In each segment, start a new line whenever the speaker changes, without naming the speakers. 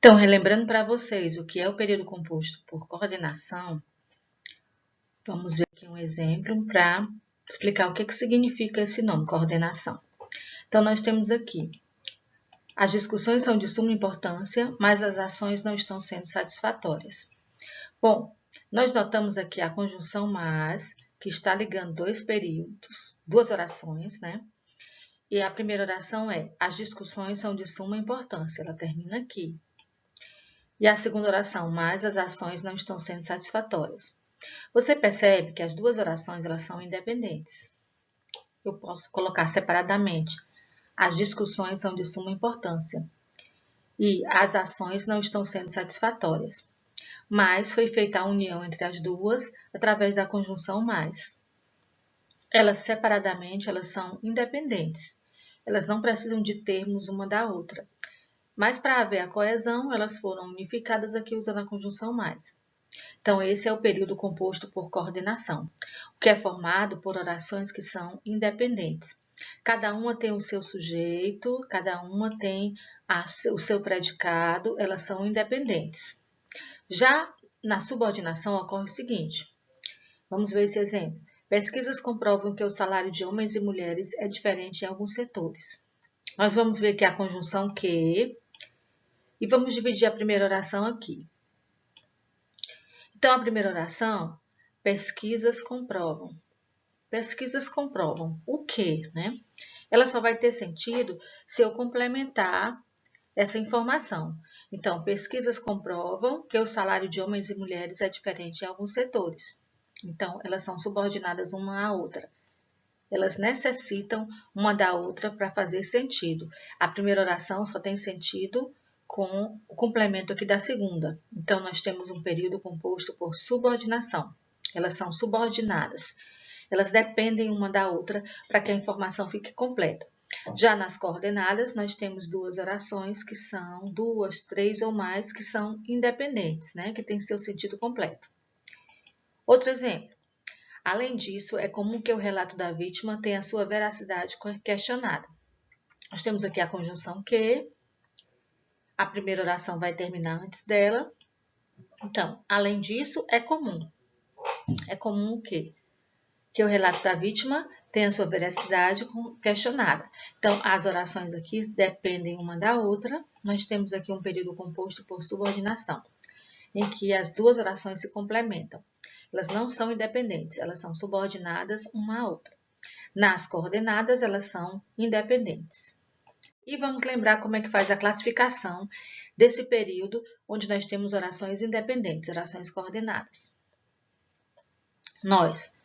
Então, relembrando para vocês o que é o período composto por coordenação, vamos ver aqui um exemplo para explicar o que significa esse nome, coordenação. Então, nós temos aqui, as discussões são de suma importância, mas as ações não estão sendo satisfatórias. Bom, nós notamos aqui a conjunção mas, que está ligando dois períodos, duas orações, né? E a primeira oração é, as discussões são de suma importância, ela termina aqui. E a segunda oração, mas as ações não estão sendo satisfatórias. Você percebe que as duas orações elas são independentes. Eu posso colocar separadamente. As discussões são de suma importância e as ações não estão sendo satisfatórias. Mas foi feita a união entre as duas através da conjunção mais. Elas separadamente elas são independentes. Elas não precisam de termos uma da outra. Mas para haver a coesão, elas foram unificadas aqui usando a conjunção mais. Então, esse é o período composto por coordenação, o que é formado por orações que são independentes. Cada uma tem o seu sujeito, cada uma tem o seu predicado, elas são independentes. Já na subordinação ocorre o seguinte, vamos ver esse exemplo. Pesquisas comprovam que o salário de homens e mulheres é diferente em alguns setores. Nós vamos ver que a conjunção que, e vamos dividir a primeira oração aqui. Então, a primeira oração, pesquisas comprovam. Pesquisas comprovam o quê, né? Ela só vai ter sentido se eu complementar essa informação. Então, pesquisas comprovam que o salário de homens e mulheres é diferente em alguns setores. Então, elas são subordinadas uma à outra. Elas necessitam uma da outra para fazer sentido. A primeira oração só tem sentido com o complemento aqui da segunda. Então, nós temos um período composto por subordinação. Elas são subordinadas. Elas dependem uma da outra para que a informação fique completa. Já nas coordenadas, nós temos duas orações que são duas, três ou mais, que são independentes, né? Que têm seu sentido completo. Outro exemplo. Além disso, é comum que o relato da vítima tenha sua veracidade questionada. Nós temos aqui a conjunção que, a primeira oração vai terminar antes dela. Então, além disso, é comum. É comum o quê? Que o relato da vítima tenha sua veracidade questionada. Então, as orações aqui dependem uma da outra. Nós temos aqui um período composto por subordinação, em que as duas orações se complementam. Elas não são independentes, elas são subordinadas uma à outra. Nas coordenadas, elas são independentes. E vamos lembrar como é que faz a classificação desse período onde nós temos orações independentes, orações coordenadas. Nós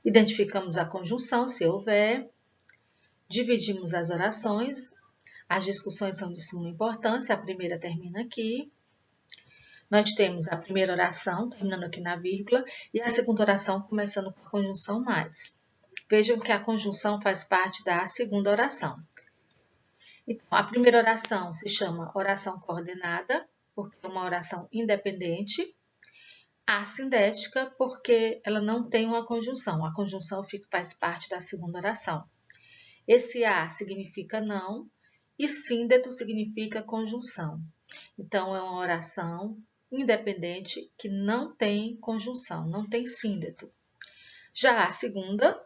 identificamos a conjunção, se houver, dividimos as orações, as discussões são de suma importância, a primeira termina aqui. Nós temos a primeira oração, terminando aqui na vírgula, e a segunda oração começando com a conjunção mais. Vejam que a conjunção faz parte da segunda oração. Então, a primeira oração se chama oração coordenada, porque é uma oração independente. Assindética, porque ela não tem uma conjunção. A conjunção faz parte da segunda oração. Esse a significa não e síndeto significa conjunção. Então, é uma oração independente que não tem conjunção, não tem síndeto. Já a segunda,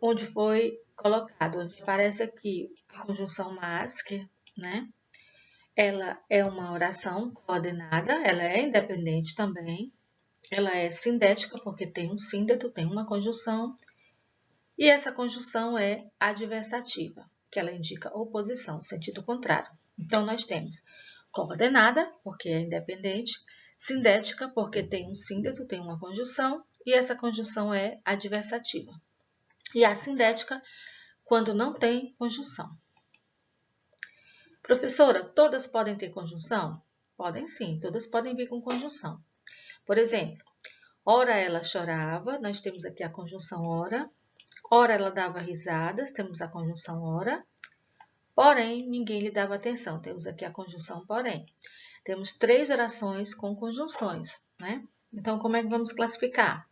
onde foi colocado, onde aparece aqui a conjunção mas, né? Ela é uma oração coordenada, ela é independente também. Ela é sindética porque tem um síndeto, tem uma conjunção. E essa conjunção é adversativa, que ela indica oposição, sentido contrário. Então, nós temos coordenada, porque é independente, sindética, porque tem um síndeto, tem uma conjunção, e essa conjunção é adversativa. E a sindética, quando não tem conjunção. Professora, todas podem ter conjunção? Podem sim, todas podem vir com conjunção. Por exemplo, ora ela chorava, nós temos aqui a conjunção ora. Ora ela dava risadas, temos a conjunção ora. Porém, ninguém lhe dava atenção, temos aqui a conjunção porém. Temos três orações com conjunções, né? Então, como é que vamos classificar?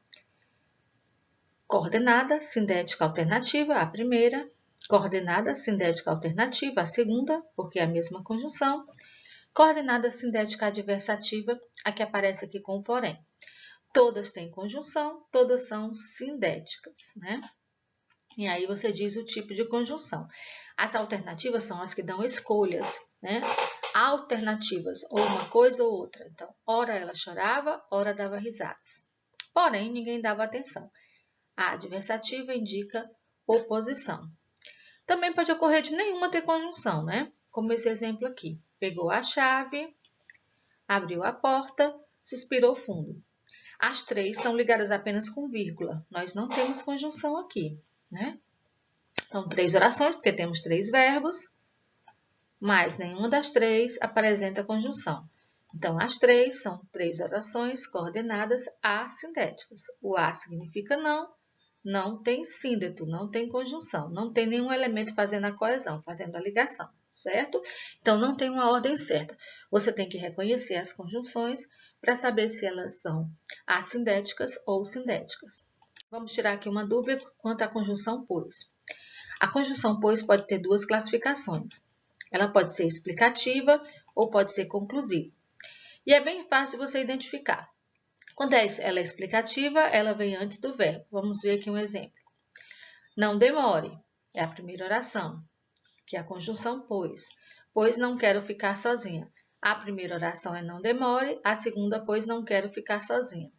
Coordenada, sindética alternativa, a primeira. Coordenada, sindética alternativa, a segunda, porque é a mesma conjunção. Coordenada sindética adversativa, a que aparece aqui com o porém. Todas têm conjunção, todas são sindéticas, né? E aí você diz o tipo de conjunção. As alternativas são as que dão escolhas, né? Alternativas, ou uma coisa ou outra. Então, ora ela chorava, ora dava risadas. Porém, ninguém dava atenção. A adversativa indica oposição. Também pode ocorrer de nenhuma ter conjunção, né? Como esse exemplo aqui. Pegou a chave, abriu a porta, suspirou fundo. As três são ligadas apenas com vírgula. Nós não temos conjunção aqui, né? Então, 3 orações, porque temos 3 verbos, mas nenhuma das 3 apresenta conjunção. Então, as 3 são 3 orações coordenadas assindéticas. O a significa não, não tem síndeto, não tem conjunção, não tem nenhum elemento fazendo a coesão, fazendo a ligação, certo? Então, não tem uma ordem certa. Você tem que reconhecer as conjunções para saber se elas são assindéticas ou sindéticas. Vamos tirar aqui uma dúvida quanto à conjunção pois. A conjunção pois pode ter duas classificações. Ela pode ser explicativa ou pode ser conclusiva. E é bem fácil você identificar. Quando ela é explicativa, ela vem antes do verbo. Vamos ver aqui um exemplo. Não demore, é a primeira oração, que é a conjunção pois. Pois não quero ficar sozinha. A primeira oração é não demore, a segunda, pois não quero ficar sozinha.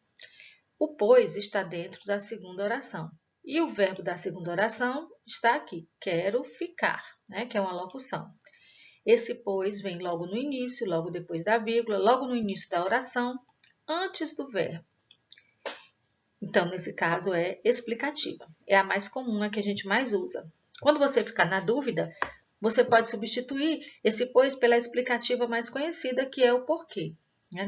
O pois está dentro da segunda oração. E o verbo da segunda oração está aqui, quero ficar, né, que é uma locução. Esse pois vem logo no início, logo depois da vírgula, logo no início da oração, antes do verbo. Então, nesse caso, é explicativa. É a mais comum, a que a gente mais usa. Quando você ficar na dúvida, você pode substituir esse pois pela explicativa mais conhecida, que é o porquê.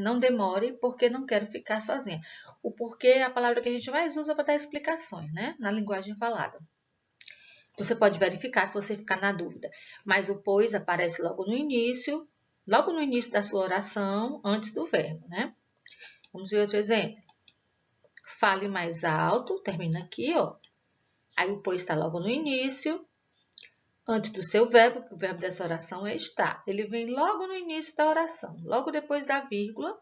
Não demore, porque não quero ficar sozinha. O porquê é a palavra que a gente mais usa para dar explicações, né? Na linguagem falada. Você pode verificar se você ficar na dúvida. Mas o pois aparece logo no início da sua oração, antes do verbo, né? Vamos ver outro exemplo. Fale mais alto, termina aqui, ó. Aí o pois está logo no início, antes do seu verbo, o verbo dessa oração é estar. Ele vem logo no início da oração, logo depois da vírgula,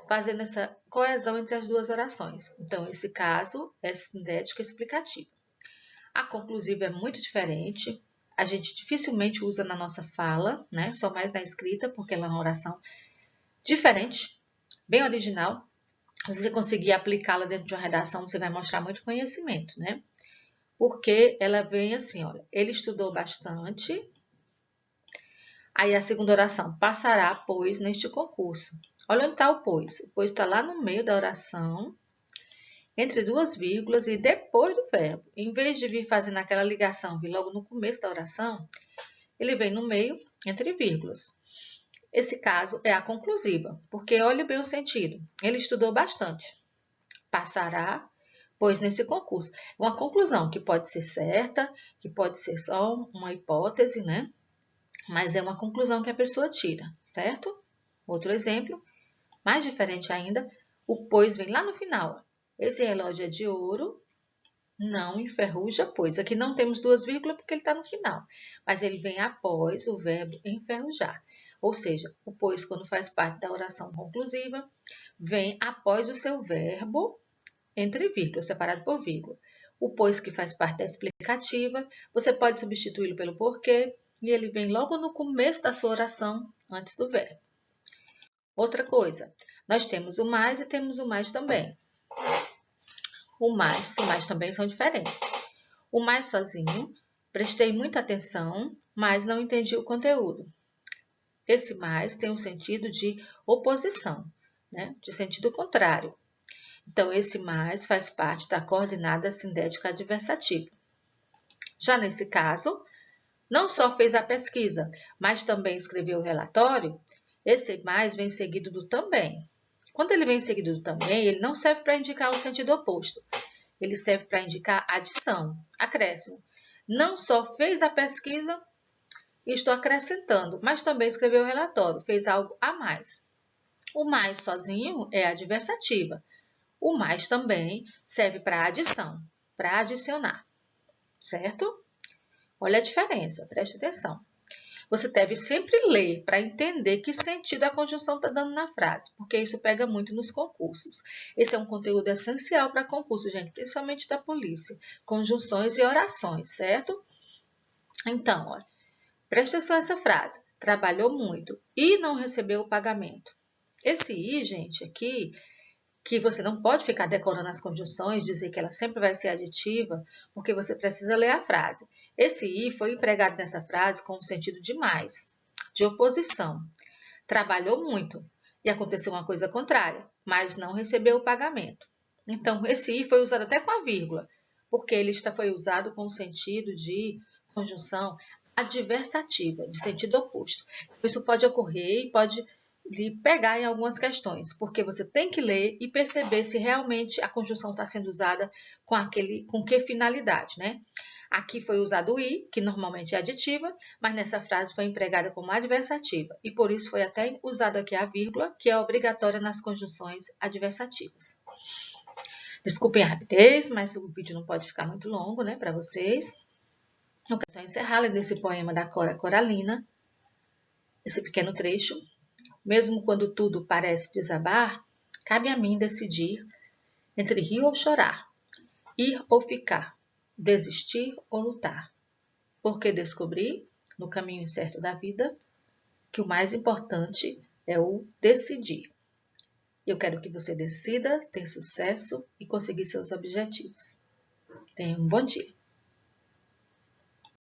fazendo essa coesão entre as duas orações. Então, esse caso é sindética explicativa. A conclusiva é muito diferente. A gente dificilmente usa na nossa fala, né? Só mais na escrita, porque ela é uma oração diferente, bem original. Se você conseguir aplicá-la dentro de uma redação, você vai mostrar muito conhecimento, né? Porque ela vem assim, olha, ele estudou bastante. Aí a segunda oração, passará, pois, neste concurso. Olha onde está o pois. O pois está lá no meio da oração, entre duas vírgulas e depois do verbo. Em vez de vir fazendo aquela ligação, vir logo no começo da oração, ele vem no meio, entre vírgulas. Esse caso é a conclusiva, porque olhe bem o sentido. Ele estudou bastante. Passará, pois, nesse concurso. Uma conclusão que pode ser certa, que pode ser só uma hipótese, né? Mas é uma conclusão que a pessoa tira, certo? Outro exemplo, mais diferente ainda, o pois vem lá no final. Esse relógio é de ouro, não enferruja, pois. Aqui não temos duas vírgulas porque ele está no final, mas ele vem após o verbo enferrujar. Ou seja, o pois, quando faz parte da oração conclusiva, vem após o seu verbo, entre vírgulas, separado por vírgula. O pois, que faz parte da explicativa, você pode substituí-lo pelo porquê, e ele vem logo no começo da sua oração, antes do verbo. Outra coisa, nós temos o mais e temos o mais também. O mais e o mais também são diferentes. O mais sozinho, prestei muita atenção, mas não entendi o conteúdo. Esse mais tem um sentido de oposição, né? De sentido contrário. Então, esse mais faz parte da coordenada sindética adversativa. Já nesse caso, não só fez a pesquisa, mas também escreveu o relatório, esse mais vem seguido do também. Quando ele vem seguido do também, ele não serve para indicar o sentido oposto. Ele serve para indicar adição, acréscimo. Não só fez a pesquisa e estou acrescentando, mas também escreveu o relatório, fez algo a mais. O mais sozinho é adversativa. O mais também serve para adição, para adicionar, certo? Olha a diferença, preste atenção. Você deve sempre ler para entender que sentido a conjunção está dando na frase, porque isso pega muito nos concursos. Esse é um conteúdo essencial para concurso, gente, principalmente da polícia. Conjunções e orações, certo? Então, olha, presta atenção nessa frase. Trabalhou muito e não recebeu o pagamento. Esse i, gente, aqui, que você não pode ficar decorando as conjunções, dizer que ela sempre vai ser aditiva, porque você precisa ler a frase. Esse i foi empregado nessa frase com o sentido de mais, de oposição. Trabalhou muito e aconteceu uma coisa contrária, mas não recebeu o pagamento. Então, esse i foi usado até com a vírgula, porque ele foi usado com o sentido de conjunção adversativa, de sentido oposto. Isso pode ocorrer e pode lhe pegar em algumas questões, porque você tem que ler e perceber se realmente a conjunção está sendo usada com que finalidade, né? Aqui foi usado o i, que normalmente é aditiva, mas nessa frase foi empregada como adversativa, e por isso foi até usado aqui a vírgula, que é obrigatória nas conjunções adversativas. Desculpem a rapidez, mas o vídeo não pode ficar muito longo, né, para vocês. Eu quero só encerrar lendo esse poema da Cora Coralina, esse pequeno trecho. Mesmo quando tudo parece desabar, cabe a mim decidir entre rir ou chorar, ir ou ficar, desistir ou lutar. Porque descobri, no caminho incerto da vida, que o mais importante é o decidir. Eu quero que você decida, tenha sucesso e conseguir seus objetivos. Tenha um bom dia.